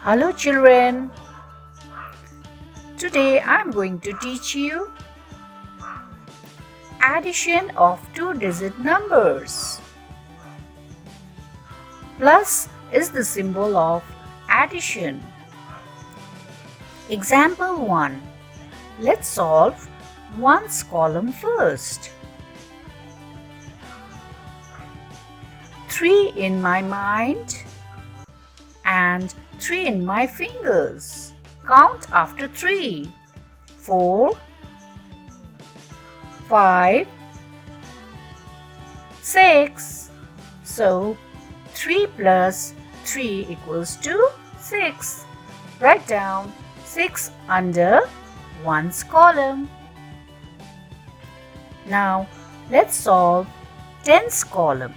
Hello children, today I am going to teach you addition of two-digit numbers. Plus is the symbol of addition. Example 1. Let's solve ones column first. 3 in my mind and 3 in my fingers. Count after 3. 4, 5, 6. So 3 plus 3 equals to 6. Write down 6 under ones column. Now let's solve tens column.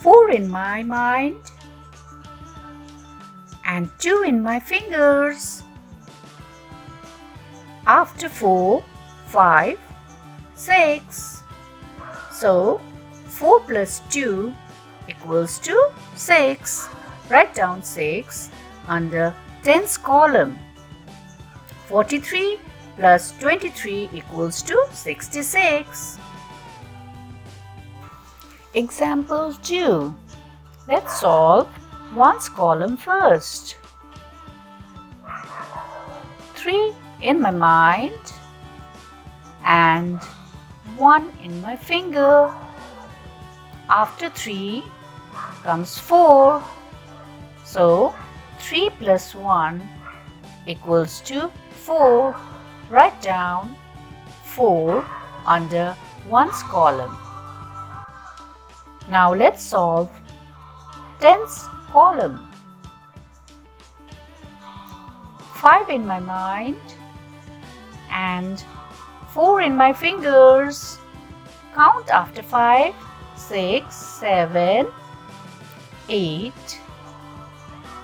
4 in my mind and 2 in my fingers. After 4, 5, 6. So 4 plus 2 equals to 6. Write down 6 under tens column. 43 plus 23 equals to 66. Example 2. Let's solve ones column first. 3 in my mind and 1 in my finger. After 3 comes 4. So 3 plus 1 equals to 4. Write down 4 under ones column. Now let's solve tens column. 5 in my mind and 4 in my fingers. Count after 5, 6, 7, 8,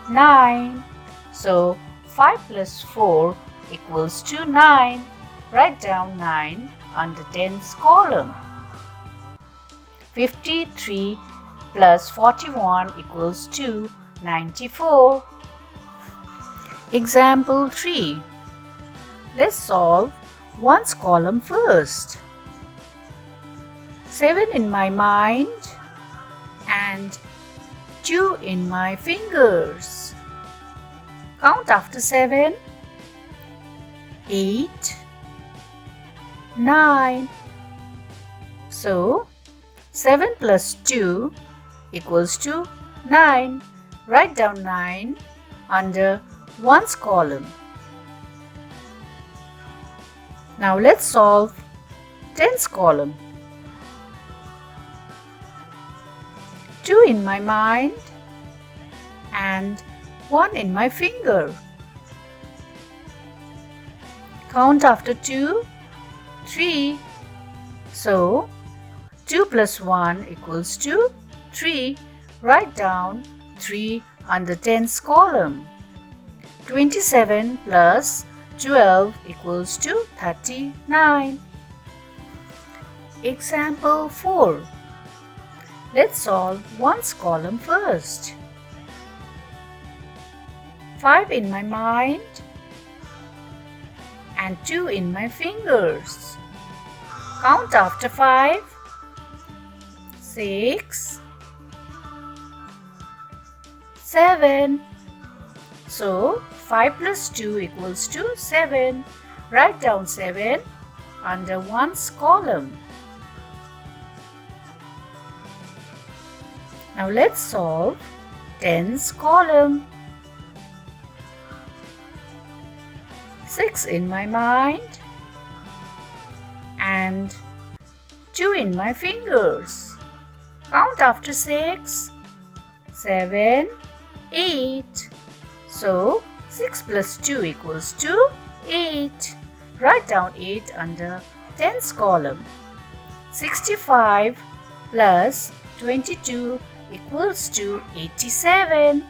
9. So 5 plus 4 equals to 9. Write down 9 under tens column. 53 plus 41 equals to 94. Example 3. Let's solve ones column first. 7 in my mind and 2 in my fingers. Count after 7, 8, 9. So 7 plus 2 equals to 9. Write down 9 under ones column. Now let's solve tens column. 2 in my mind and 1 in my finger. Count after 2, 3. So 2 plus 1 equals to 3. Write down 3 under tens column. 27 plus 12 equals to 39. Example 4. Let's solve ones column first. 5 in my mind and 2 in my fingers. Count after 5, 6, 7. So 5 plus 2 equals to 7. Write down 7 under ones column. Now let's solve tens column. 6 in my mind and 2 in my fingers. Count after 6, 7, 8. So 6 plus 2 equals to 8. Write down 8 under tens column. 65 plus 22 equals to 87.